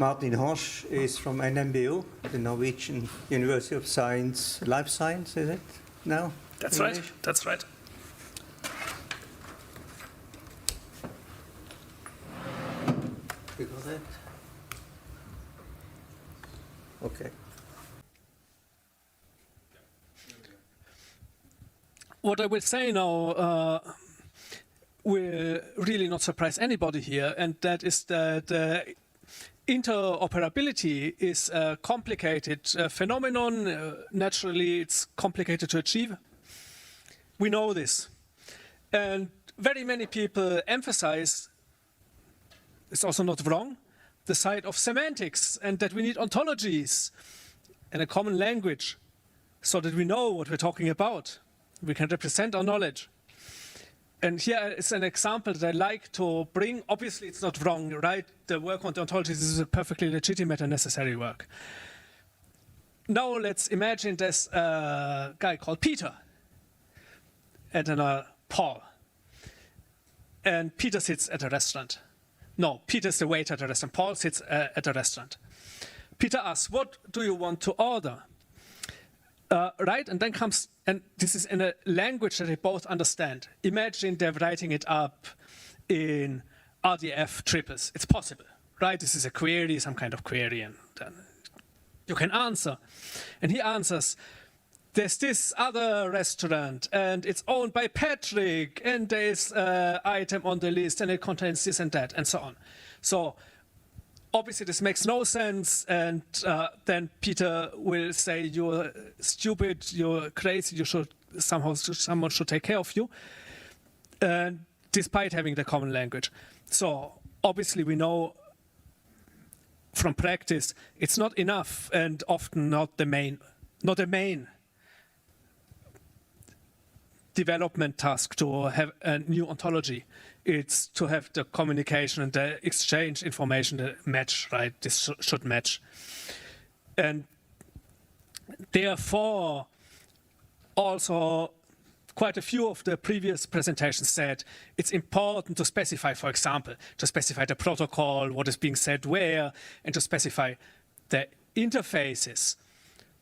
Martin Horsch is from NMBU, the Norwegian University of Science, Life Science, is it now? That's right, that's right. You got that? Okay. What I will say now will really not surprise anybody here, and that is that interoperability is a complicated phenomenon. Naturally, it's complicated to achieve. We know this. And very many people emphasize, it's also not wrong, the side of semantics and that we need ontologies and a common language so that we know what we're talking about. We can represent our knowledge. And here is an example that I like to bring. Obviously, it's not wrong, right? The work on the ontologies is a perfectly legitimate and necessary work. Now let's imagine there's a guy called Peter and another Paul. And Peter sits at a restaurant. No, Peter's the waiter at a restaurant. Paul sits at a restaurant. Peter asks, what do you want to order? Right, and then comes, and this is in a language that they both understand. Imagine they're writing it up in RDF triples. It's possible, right? This is a query, some kind of query, and then you can answer. And he answers, there's this other restaurant, and it's owned by Patrick, and there's an item on the list, and it contains this and that, and so on. So obviously, this makes no sense, and then Peter will say, you're stupid, you're crazy, you should someone should take care of you, despite having the common language. So obviously, we know from practice, it's not enough, and often not the main development task to have a new ontology. It's to have the communication and the exchange information that match, right? This should match. And therefore, also quite a few of the previous presentations said it's important to specify, for example, to specify the protocol, what is being said where, and to specify the interfaces.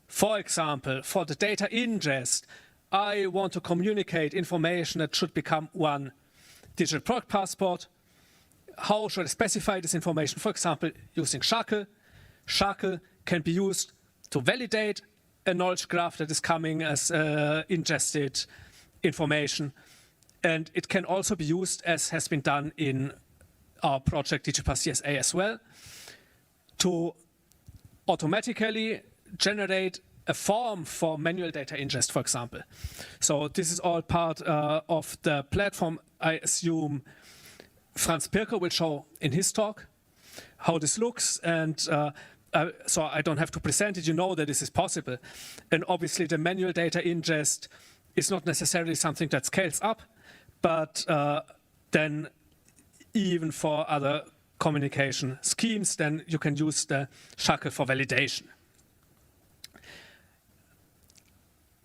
For example, for the data ingest, I want to communicate information that should become one digital product passport. How should I specify this information? For example, using Shackle. Shackle can be used to validate a knowledge graph that is coming as ingested information. And it can also be used, as has been done in our project DigiPass CSA as well, to automatically generate a form for manual data ingest, for example. So this is all part of the platform. I assume Franz Pirker will show in his talk how this looks, and so I don't have to present it. You know that this is possible. And obviously the manual data ingest is not necessarily something that scales up, but then even for other communication schemes, then you can use the Shackle for validation.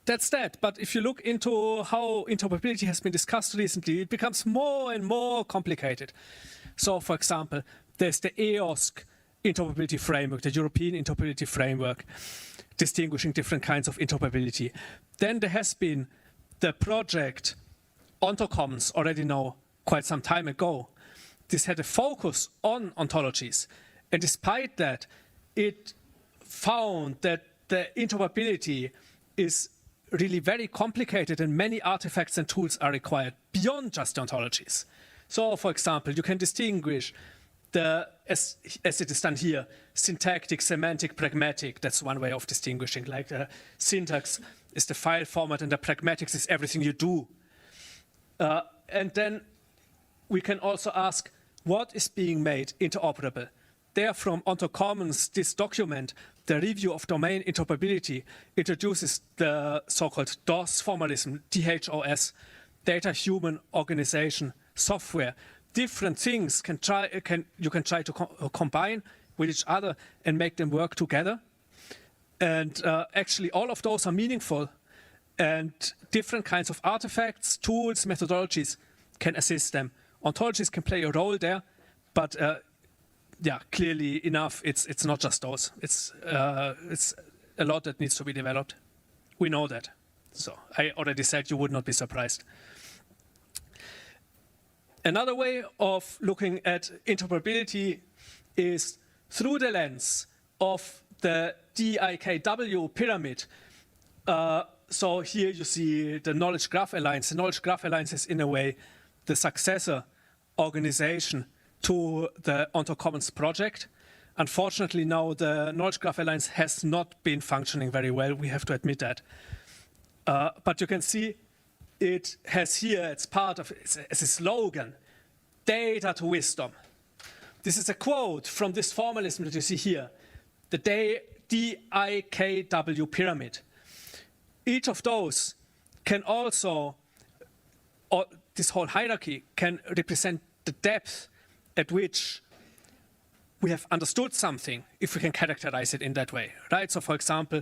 That's that, but if you look into how interoperability has been discussed recently, it becomes more and more complicated. So, for example, there's the EOSC interoperability framework, the European interoperability framework, distinguishing different kinds of interoperability. Then there has been the project OntoCommons already now quite some time ago. This had a focus on ontologies, and despite that, it found that the interoperability is really very complicated and many artifacts and tools are required beyond just the ontologies. So, for example, you can distinguish the, as it is done here, syntactic, semantic, pragmatic. That's one way of distinguishing. Like the syntax is the file format and the pragmatics is everything you do. And then we can also ask, what is being made interoperable? There from OntoCommons, this document, the review of domain interoperability, introduces the so-called DOS formalism, DHOS, data human organization software. Different things you can try to combine with each other and make them work together. And actually all of those are meaningful, and different kinds of artifacts, tools, methodologies can assist them. Ontologies can play a role there, but yeah, clearly enough, it's not just those. It's a lot that needs to be developed. We know that. So I already said you would not be surprised. Another way of looking at interoperability is through the lens of the DIKW pyramid. So here you see the Knowledge Graph Alliance. The Knowledge Graph Alliance is in a way the successor organization to the Onto Commons project. Unfortunately now the Knowledge Graph Alliance has not been functioning very well, we have to admit that. But you can see it has here, it's part of, it's a slogan, data to wisdom. This is a quote from this formalism that you see here, the DIKW pyramid. Each of those can also, or this whole hierarchy can represent the depth at which we have understood something, if we can characterize it in that way, right? So for example,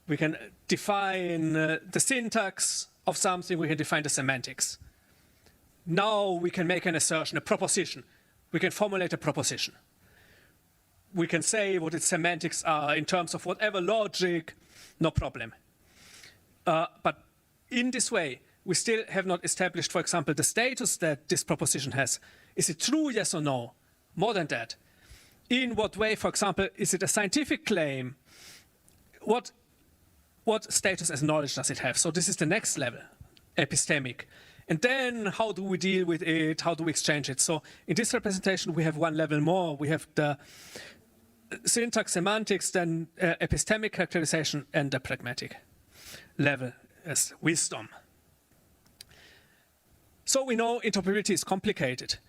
we can define the syntax of something, we can define the semantics. Now we can make an assertion, a proposition. We can formulate a proposition. We can say what its semantics are in terms of whatever logic, no problem. But in this way, we still have not established, for example, the status that this proposition has. Is it true, yes or no? More than that. In what way, for example, is it a scientific claim? What status as knowledge does it have? So this is the next level, epistemic. And then how do we deal with it? How do we exchange it? So in this representation, we have one level more. We have the syntax, semantics, then epistemic characterization, and the pragmatic level as wisdom. So we know interoperability is complicated.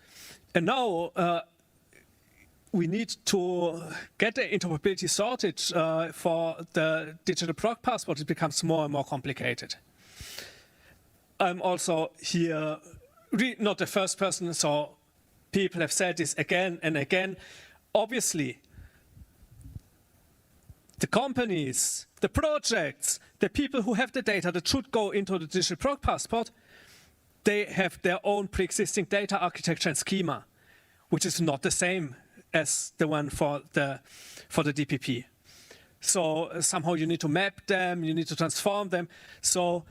And now we need to get the interoperability sorted for the digital product passport. It becomes more and more complicated. I'm also here not the first person, so people have said this again and again. Obviously, the companies, the projects, the people who have the data that should go into the digital product passport, they have their own pre-existing data architecture and schema, which is not the same as the one for the DPP. So somehow you need to map them, you need to transform them. So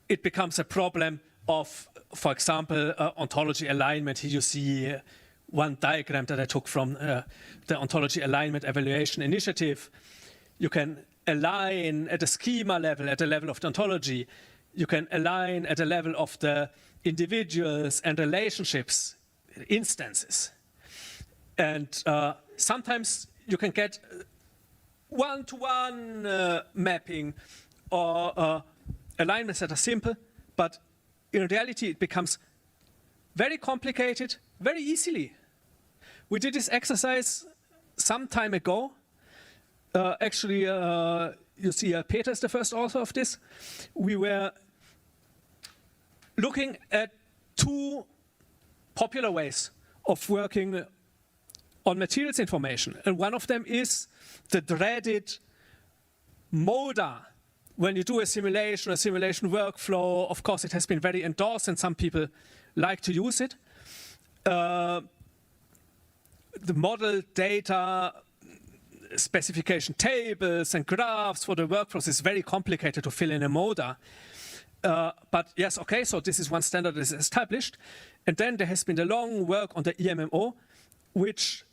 it becomes a problem of, for example, ontology alignment. Here you see one diagram that I took from the Ontology Alignment Evaluation Initiative. You can align at the schema level, at the level of the ontology. You can align at the level of the individuals and relationships, instances. And sometimes you can get one-to-one mapping or alignments that are simple, but in reality it becomes very complicated very easily. We did this exercise some time ago. Actually, you see Peter is the first author of this. We were looking at two popular ways of working on materials information. And one of them is the dreaded MODA. When you do a simulation workflow, of course it has been very endorsed and some people like to use it. The model data specification tables and graphs for the workflows is very complicated to fill in a MODA. But yes, okay, so this is one standard that is established. And then there has been the long work on the EMMO, which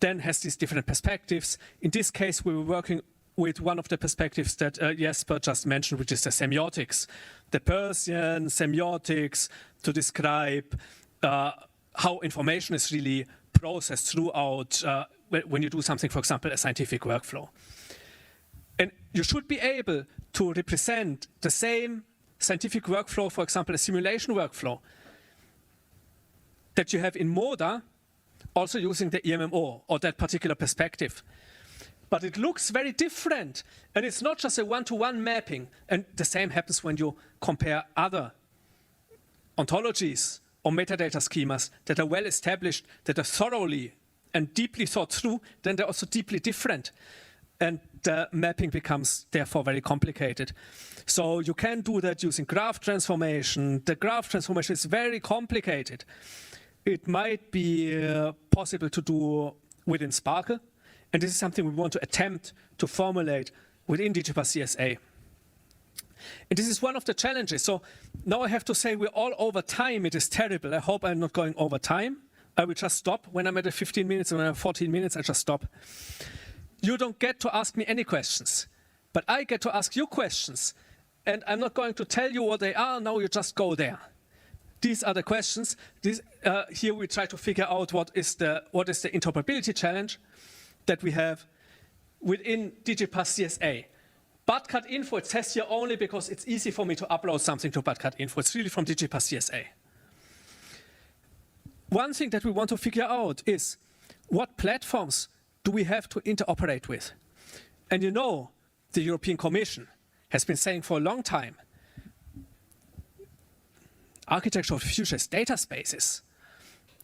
then has these different perspectives. In this case, we were working with one of the perspectives that Jesper just mentioned, which is the semiotics. The Persian semiotics to describe how information is really processed throughout when you do something, for example, a scientific workflow. And you should be able to represent the same scientific workflow, for example, a simulation workflow, that you have in MODA, also using the EMMO or that particular perspective. But it looks very different. And it's not just a one-to-one mapping. And the same happens when you compare other ontologies or metadata schemas that are well established, that are thoroughly and deeply thought through, then they're also deeply different. And the mapping becomes therefore very complicated. So you can do that using graph transformation. The graph transformation is very complicated. it might be possible to do within Sparkle. And this is something we want to attempt to formulate within DigiPass CSA. And this is one of the challenges. So now I have to say we're all over time. It is terrible. I hope I'm not going over time. I will just stop. When I'm at the 15 minutes and when I'm 14 minutes, I just stop. You don't get to ask me any questions, but I get to ask you questions. And I'm not going to tell you what they are. Now you just go there. These are the questions. Here we try to figure out what is the interoperability challenge that we have within DigiPass CSA. Budcut info, it says here only because it's easy for me to upload something to Budcut info. It's really from DigiPass CSA. One thing that we want to figure out is what platforms do we have to interoperate with? And you know, the European Commission has been saying for a long time, architecture of the future is data spaces.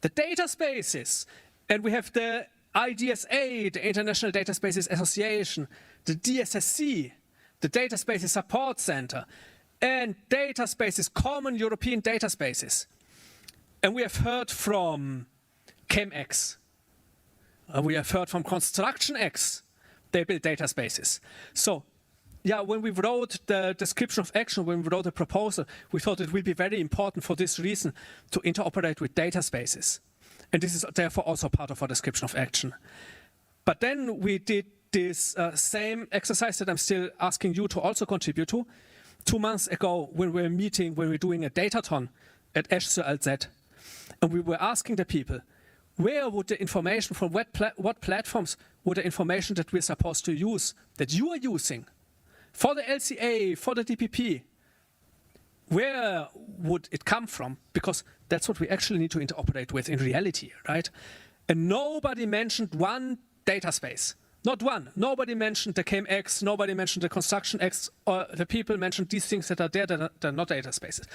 The data spaces, and we have the IDSA, the International Data Spaces Association, the DSSC, the Data Spaces Support Center, and data spaces, common European data spaces. And we have heard from ChemX. We have heard from Construction X. They build data spaces. So, yeah, when we wrote the description of action, when we wrote the proposal, we thought it will be very important for this reason to interoperate with data spaces. And this is therefore also part of our description of action. But then we did this same exercise that I'm still asking you to also contribute to. 2 months ago, when we were meeting, when we were doing a datathon at Esch-sur-Alzette, and we were asking the people, where would the information from what platforms would the information that we're supposed to use, that you are using, for the LCA, for the DPP, where would it come from? Because that's what we actually need to interoperate with in reality, right? And nobody mentioned one data space. Not one. Nobody mentioned the ChemX, nobody mentioned the Construction X, or the people mentioned these things that are there that are not data spaces.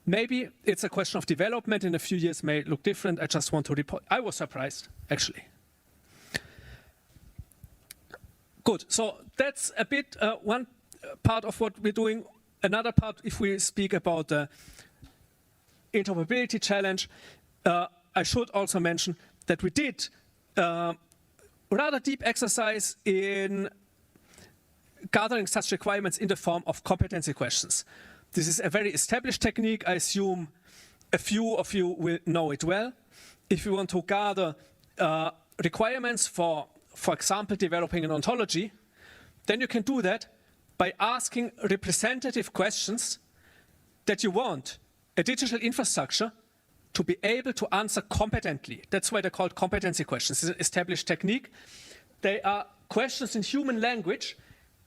Maybe it's a question of development. In a few years may look different. I just want to report. I was surprised, actually. Good. So that's a bit one part of what we're doing. Another part, if we speak about the interoperability challenge, I should also mention that we did rather deep exercise in gathering such requirements in the form of competency questions. This is a very established technique. I assume a few of you will know it well. If you want to gather requirements for example, developing an ontology, then you can do that by asking representative questions that you want a digital infrastructure to be able to answer competently. That's why they're called competency questions. It's an established technique. They are questions in human language.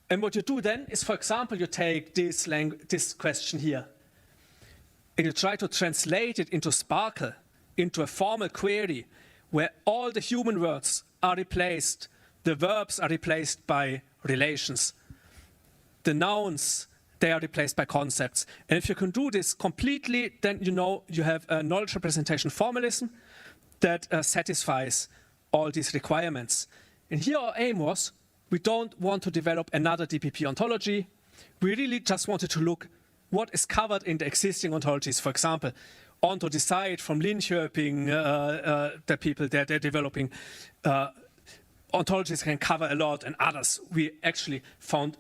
And what you do then is, for example, you take this question here and you try to translate it into Sparkle, into a formal query where all the human words are replaced, the verbs are replaced by relations, the nouns, they are replaced by concepts. And if you can do this completely, then you know you have a knowledge representation formalism that satisfies all these requirements. And here our aim was, we don't want to develop another DPP ontology. We really just wanted to look what is covered in the existing ontologies. For example, Onto Decide from Linköping, the people there, they're developing ontologies can cover a lot, and others. We actually found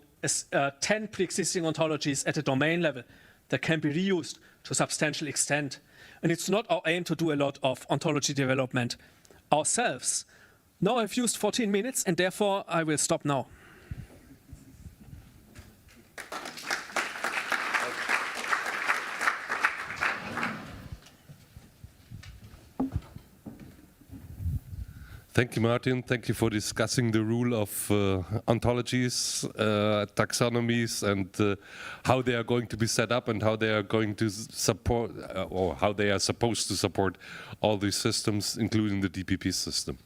10 pre-existing ontologies at a domain level that can be reused to a substantial extent. And it's not our aim to do a lot of ontology development ourselves. Now I've used 14 minutes, and therefore I will stop now. Thank you, Martin. Thank you for discussing the rule of ontologies, taxonomies, and how they are going to be set up and how they are going to support, or how they are supposed to support all these systems, including the DPP system.